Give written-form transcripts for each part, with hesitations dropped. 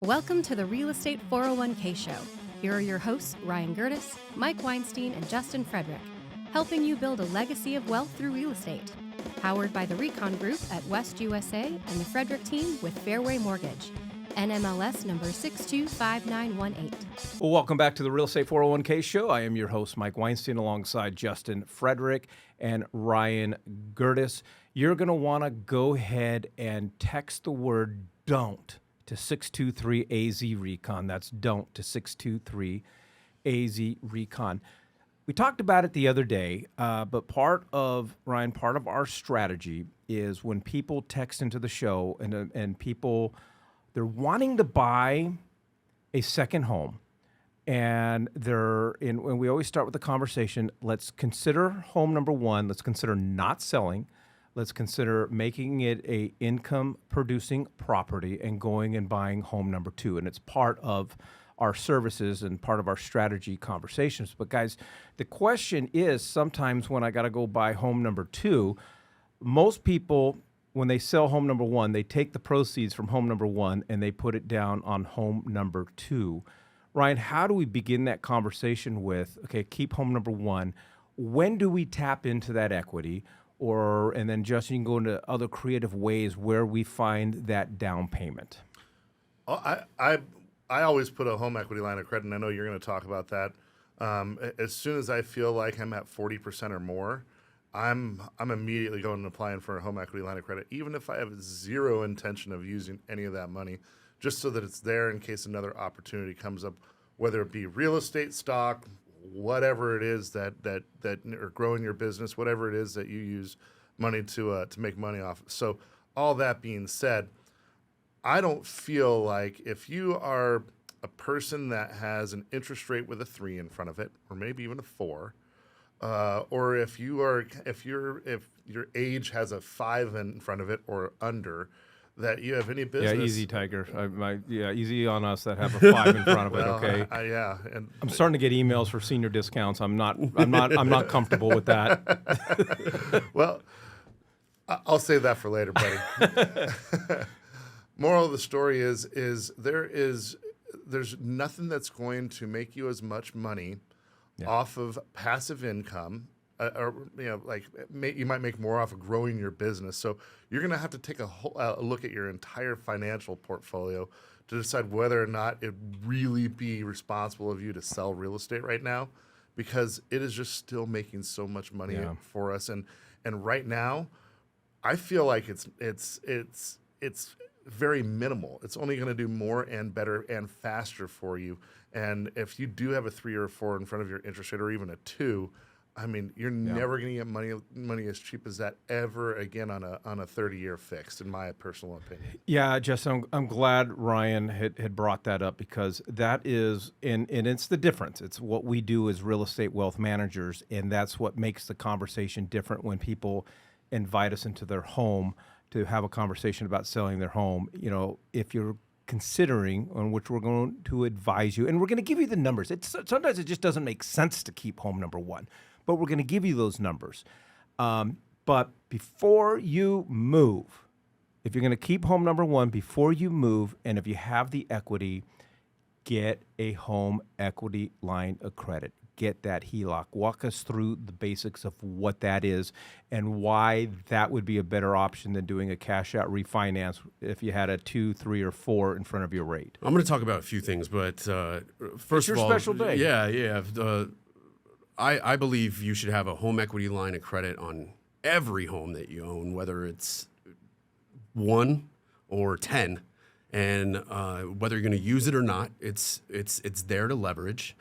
Welcome to the Real Estate 401k Show. Here are your hosts, Ryan Gerdes, Mike Weinstein, and Justin Frederick, helping you build a legacy of wealth through real estate. Powered by the Recon Group at West USA and the Frederick team with Fairway Mortgage. NMLS number 625918. Well, welcome back to the Real Estate 401k Show. I am your host, Mike Weinstein, alongside Justin Frederick and Ryan Gerdes. You're going to want to go ahead and text the word DON'T to 623-AZ-RECON. That's DON'T to 623-AZ-RECON. We talked about it the other day, but part of our strategy is when people text into the show and people, they're wanting to buy a second home, and we always start with the conversation, let's consider home number one, let's consider not selling, let's consider making it a income-producing property and going and buying home number two. And it's part of our services and part of our strategy conversations. But guys, the question is, sometimes when I got to go buy home number two, most people, when they sell home number one, they take the proceeds from home number one and they put it down on home number two. Ryan, how do we begin that conversation with, okay, keep home number one. When do we tap into that equity? And then Justin, you can go into other creative ways where we find that down payment. I always put a home equity line of credit, and I know you're going to talk about that. As soon as I feel like I'm at 40% or more, I'm immediately going and applying for a home equity line of credit, even if I have zero intention of using any of that money, just so that it's there in case another opportunity comes up, whether it be real estate, stock, whatever it is that or growing your business, whatever it is that you use money to make money off. So all that being said, I don't feel like if you are a person that has an interest rate with a 3 in front of it, or maybe even a 4, or if your age has a 5 in front of it or under, that you have any business. Yeah, easy, Tiger. Easy on us that have a 5 in front of it. Okay. And I'm starting to get emails for senior discounts. I'm not comfortable with that. Well, I'll save that for later, buddy. Moral of the story is there's nothing that's going to make you as much money off of passive income, you might make more off of growing your business. So you're going to have to take a look at your entire financial portfolio to decide whether or not it really be responsible of you to sell real estate right now, because it is just still making so much money for us. And right now, I feel like it's very minimal. It's only going to do more and better and faster for you. And if you do have a 3 or a 4 in front of your interest rate, or even a 2, I mean, you're never going to get money as cheap as that ever again on a 30-year fixed, in my personal opinion. Yeah, Justin, I'm glad Ryan had brought that up, because that is, and it's the difference. It's what we do as real estate wealth managers, and that's what makes the conversation different when people invite us into their home to have a conversation about selling their home. You know, if you're considering, on which we're going to advise you, and we're going to give you the numbers. Sometimes it just doesn't make sense to keep home number one, but we're going to give you those numbers. But before you move, if you're going to keep home number one, before you move, and if you have the equity, get a home equity line of credit. Get that HELOC. Walk us through the basics of what that is and why that would be a better option than doing a cash out refinance if you had a 2, 3, or 4 in front of your rate. I'm going to talk about a few things, but first of all, special day. Yeah. I believe you should have a home equity line of credit on every home that you own, whether it's 1 or 10, and whether you're going to use it or not, it's there to leverage.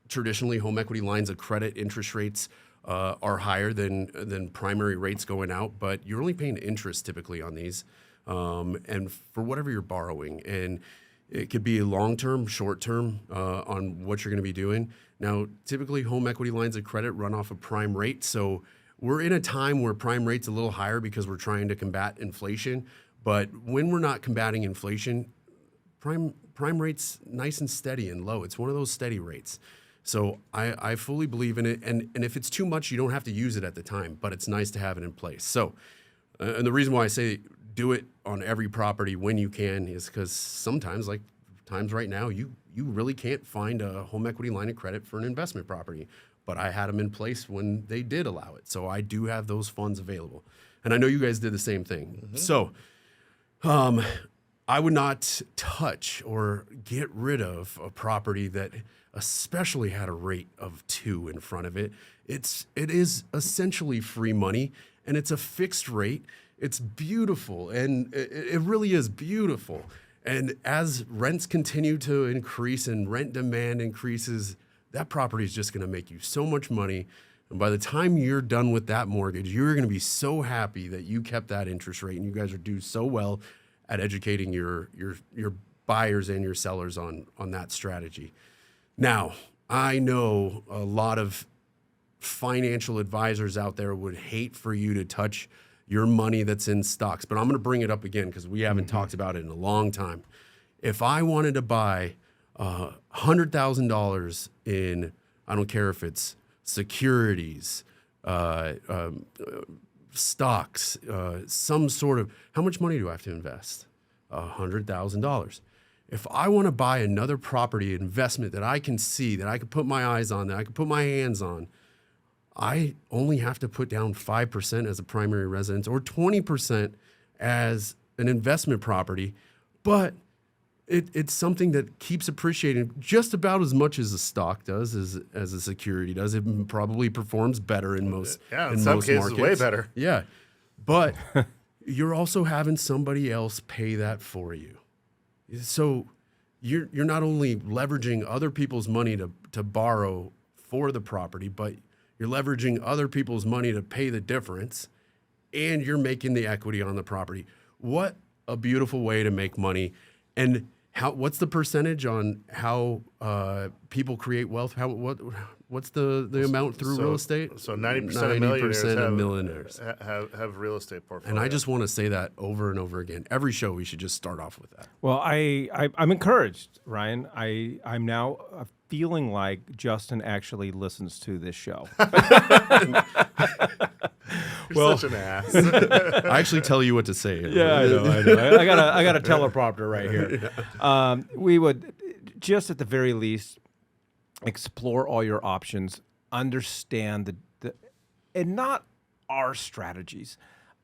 Traditionally, home equity lines of credit interest rates are higher than primary rates going out, but you're only paying interest typically on these, and for whatever you're borrowing. And it could be long-term, short-term on what you're going to be doing. Now, typically, home equity lines of credit run off a prime rate, so we're in a time where prime rate's a little higher because we're trying to combat inflation. But when we're not combating inflation, prime rate's nice and steady and low. It's one of those steady rates. So I fully believe in it. And if it's too much, you don't have to use it at the time, but it's nice to have it in place. So, and the reason why I say do it on every property when you can is because sometimes, like times right now, you really can't find a home equity line of credit for an investment property. But I had them in place when they did allow it. So I do have those funds available. And I know you guys did the same thing. Mm-hmm. So I would not touch or get rid of a property that especially had a rate of 2 in front of it. It is essentially free money, and it's a fixed rate. It's beautiful, and it really is beautiful. And as rents continue to increase and rent demand increases, that property is just going to make you so much money. And by the time you're done with that mortgage, you're going to be so happy that you kept that interest rate, and you guys are doing so well at educating your buyers and your sellers on that strategy. Now, I know a lot of financial advisors out there would hate for you to touch your money that's in stocks, but I'm going to bring it up again because we haven't talked about it in a long time. If I wanted to buy $100,000 in, I don't care if it's securities, stocks, some sort of, how much money do I have to invest? $100,000. If I want to buy another property investment that I can see, that I can put my eyes on, that I can put my hands on, I only have to put down 5% as a primary residence or 20% as an investment property, but it's something that keeps appreciating just about as much as a stock does, as a security does. It probably performs better in most in some cases, markets. way better. Yeah, but you're also having somebody else pay that for you. So you're not only leveraging other people's money to borrow for the property, but you're leveraging other people's money to pay the difference, and you're making the equity on the property. What a beautiful way to make money. And what's the percentage on how people create wealth? What's the amount through real estate? So 90% of millionaires have real estate portfolios. And I just want to say that over and over again. Every show we should just start off with that. Well, I'm encouraged, Ryan. I'm now feeling like Justin actually listens to this show. You're such an ass. I actually tell you what to say. Yeah, I know. I got a teleprompter right here. Yeah. We would just at the very least explore all your options, understand and not our strategies,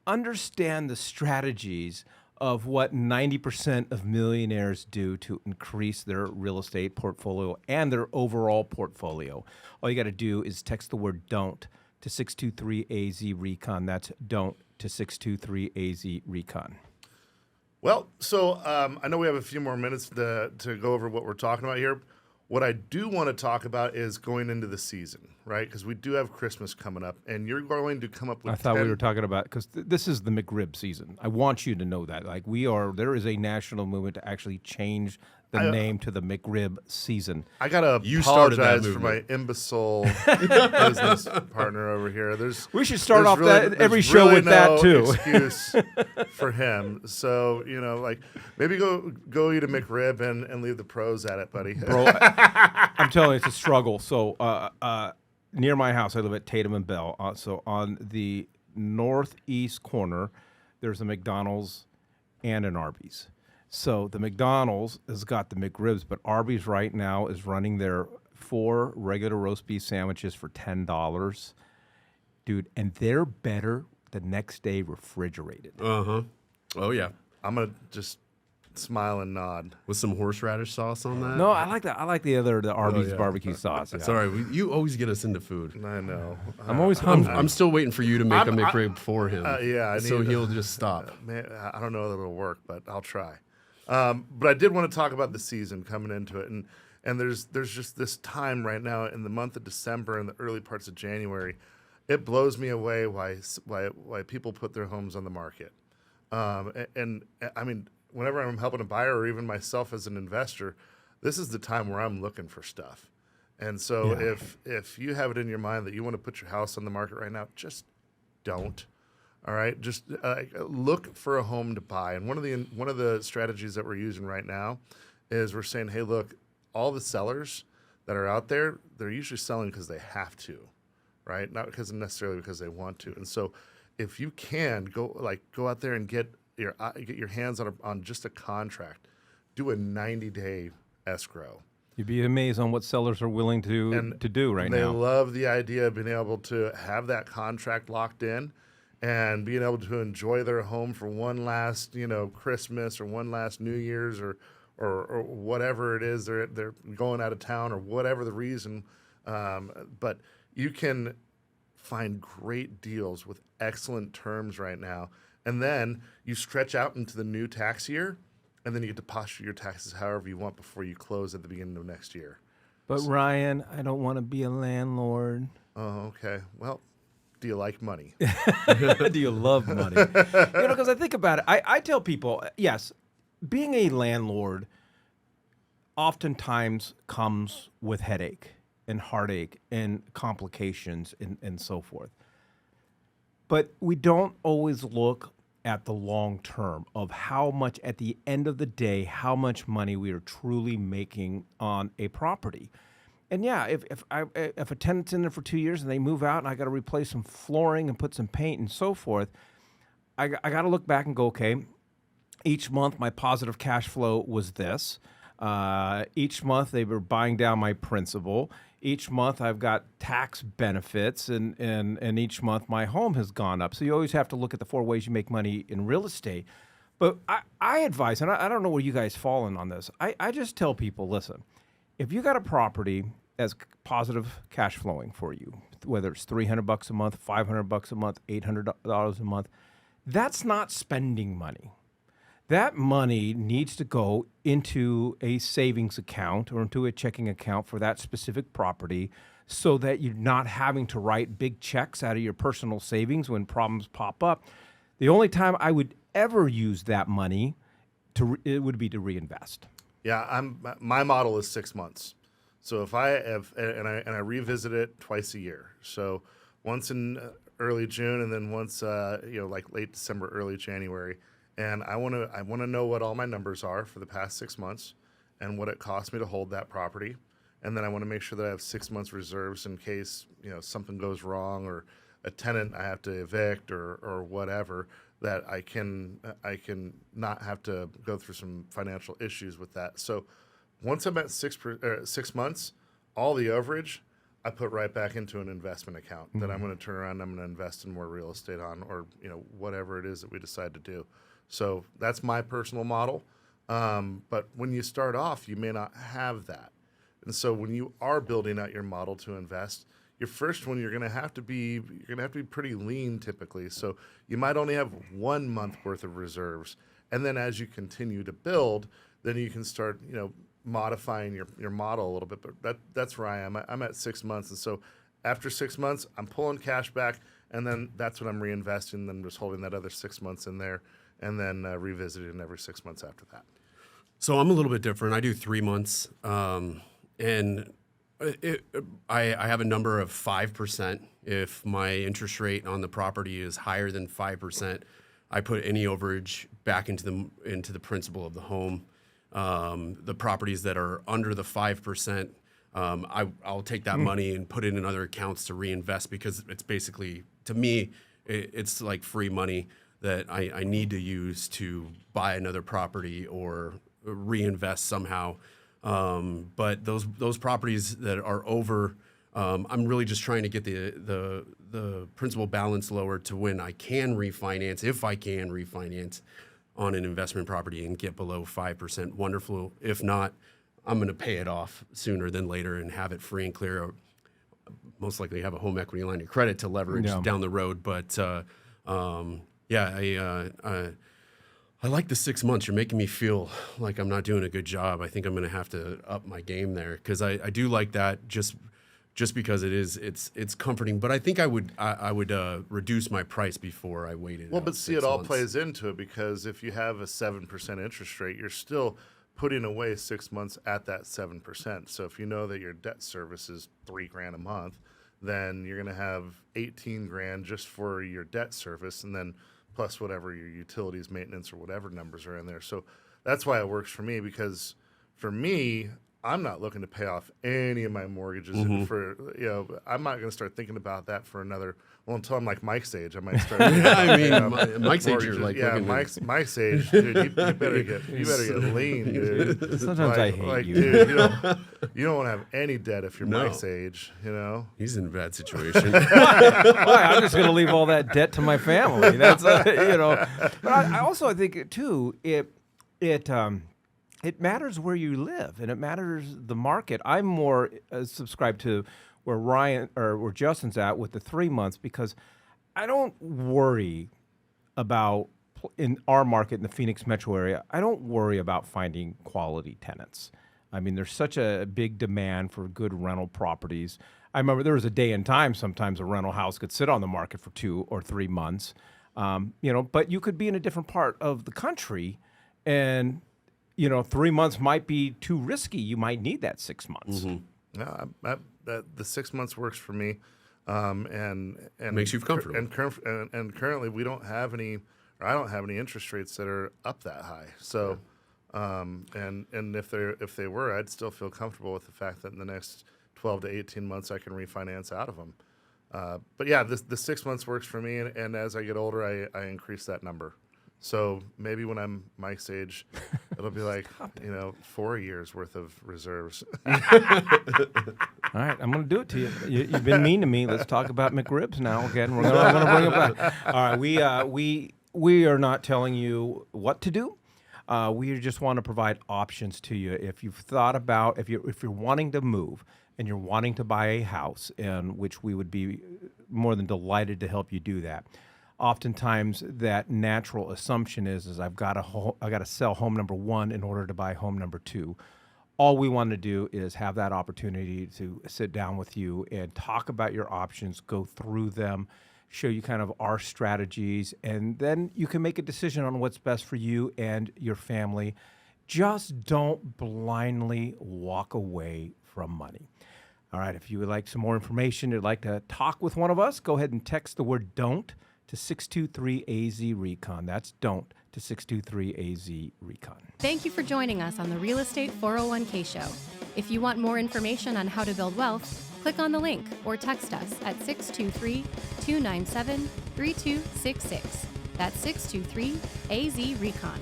understand the strategies of what 90% of millionaires do to increase their real estate portfolio and their overall portfolio. All you got to do is text the word "don't" to 623-AZ-RECON. That's "don't" to 623-AZ-RECON. Well, so I know we have a few more minutes to go over what we're talking about here. What I do want to talk about is going into the season, right? Because we do have Christmas coming up, and you're going to come up with I thought we were talking about, because this is the McRib season. I want you to know that. Like, there is a national movement to actually change the name to the McRib season. I got to apologize for my imbecile business partner over here. We should start off every show with that, too. Excuse for him. So, maybe go eat a McRib and leave the pros at it, buddy. Bro, I'm telling you, it's a struggle. So, near my house, I live at Tatum and Bell. So on the northeast corner, there's a McDonald's and an Arby's. So the McDonald's has got the McRibs, but Arby's right now is running their 4 regular roast beef sandwiches for $10. Dude, and they're better the next day refrigerated. Uh-huh. Oh, yeah. I'm going to just smile and nod. With some horseradish sauce on that? No, I like that. I like the Arby's barbecue sauce. Yeah. Sorry, you always get us into food. I know. I'm always hungry. I'm still waiting for you to make a McRib for him. He'll just stop. Man, I don't know that it'll work, but I'll try. But I did want to talk about the season coming into it, and there's just this time right now in the month of December and the early parts of January. It blows me away why people put their homes on the market, and I mean, whenever I'm helping a buyer or even myself as an investor, this is the time where I'm looking for stuff. And so if you have it in your mind that you want to put your house on the market right now, just don't. All right, just look for a home to buy. And one of the strategies that we're using right now is we're saying, hey, look, all the sellers that are out there, they're usually selling because they have to, right? Not necessarily because they want to. And so if you can go out there and get get your hands on just a contract, do a 90-day escrow. You'd be amazed on what sellers are willing to do right They now. love the idea of being able to have that contract locked in and being able to enjoy their home for one last, Christmas or one last New Year's or whatever it is. They're going out of town or whatever the reason. But you can find great deals with excellent terms right now. And then you stretch out into the new tax year, and then you get to posture your taxes however you want before you close at the beginning of next year. But Ryan, I don't want to be a landlord. Oh, okay. Well, do you like money? Do you love money? Because I think about it. I tell people, yes, being a landlord oftentimes comes with headache and heartache and complications and so forth. But we don't always look at the long term of how much, at the end of the day, how much money we are truly making on a property. And yeah, if a tenant's in there for 2 years and they move out and I got to replace some flooring and put some paint and so forth, I got to look back and go, okay, each month my positive cash flow was this. Each month they were buying down my principal. Each month I've got tax benefits, and each month my home has gone up. So you always have to look at the 4 ways you make money in real estate. But I advise, and I don't know where you guys fall in on this. I just tell people, listen, if you got a property that's positive cash flowing for you, whether it's $300 a month, $500 a month, $800 a month, that's not spending money. That money needs to go into a savings account or into a checking account for that specific property so that you're not having to write big checks out of your personal savings when problems pop up. The only time I would ever use that money it would be to reinvest. Yeah, my model is 6 months. So if I have, and I revisit it twice a year. So once in early June and then once, like late December, early January. And I want to know what all my numbers are for the past 6 months and what it cost me to hold that property. And then I want to make sure that I have 6 months reserves in case, something goes wrong or a tenant I have to evict or whatever, that I can not have to go through some financial issues with that. So once I'm at 6 months, all the overage I put right back into an investment account that I'm going to turn around and I'm going to invest in more real estate on, or whatever it is that we decide to do. So that's my personal model. But when you start off, you may not have that. And so when you are building out your model to invest, your first one, you're going to have to be pretty lean typically. So you might only have 1 month worth of reserves. And then as you continue to build, then you can start, modifying your model a little bit. But that's where I am. I'm at 6 months. And so after 6 months, I'm pulling cash back, and then that's when I'm reinvesting, and then just holding that other 6 months in there, and then revisiting every 6 months after that. So I'm a little bit different. I do 3 months, and I have a number of 5%. If my interest rate on the property is higher than 5%, I put any overage back into the principal of the home. The properties that are under the 5%, I'll take that money and put it in other accounts to reinvest, because it's basically, to me, it's like free money that I need to use to buy another property or reinvest somehow. But those properties that are over, I'm really just trying to get the principal balance lower to when I can refinance, if I can refinance on an investment property and get below 5%. Wonderful. If not, I'm going to pay it off sooner than later and have it free and clear. Or most likely have a home equity line of credit to leverage down the road. But I like the 6 months. You're making me feel like I'm not doing a good job. I think I'm going to have to up my game there, because I do like that just because it's comforting. But I think I would reduce my price before I waited. Well, but see, it all plays into it, because if you have a 7% interest rate, you're still putting away 6 months at that 7%. So if you know that your debt service is $3,000 a month, then you're going to have $18,000 just for your debt service, and then plus whatever your utilities, maintenance, or whatever numbers are in there. So that's why it works for me, because for me, I'm not looking to pay off any of my mortgages for, I'm not going to start thinking about that for until I'm like Mike's age. I might start. I mean, Mike's age, you're like, Mike's age, dude. You better get lean, dude. Sometimes I hate you. Dude, you don't want to have any debt if you're Mike's age. He's in a bad situation. I'm just going to leave all that debt to my family. That's But I think too it matters where you live, and it matters the market. I'm more subscribed to where Ryan or where Justin's at with the 3 months, because I don't worry about, in our market in the Phoenix metro area, I don't worry about finding quality tenants. I mean, there's such a big demand for good rental properties. I remember there was a day and time sometimes a rental house could sit on the market for 2 or 3 months, but you could be in a different part of the country, and 3 months might be too risky. You might need that 6 months. No, the 6 months works for me, and makes you comfortable. And currently, we don't have any, or I don't have any interest rates that are up that high. So, and if they were, I'd still feel comfortable with the fact that in the next 12 to 18 months I can refinance out of them. But yeah, the 6 months works for me, and as I get older, I increase that number. So maybe when I'm Mike's age, it'll be like 4 years worth of reserves. All right, I'm going to do it to you. You've been mean to me. Let's talk about McRibs now. Again, we're going to bring it back. All right, we are not telling you what to do. We just want to provide options to you. If you've thought about, if you're wanting to move and you're wanting to buy a house, in which we would be more than delighted to help you do that. Oftentimes, that natural assumption is I've got to sell home number 1 in order to buy home number 2. All we want to do is have that opportunity to sit down with you and talk about your options, go through them, show you kind of our strategies, and then you can make a decision on what's best for you and your family. Just don't blindly walk away from money. All right, if you would like some more information, you'd like to talk with one of us, go ahead and text the word DON'T to 623-AZ-RECON. That's DON'T to 623-AZ-RECON. Thank you for joining us on the Real Estate 401k Show. If you want more information on how to build wealth, click on the link or text us at 623-297-3266. That's 623-AZ-RECON.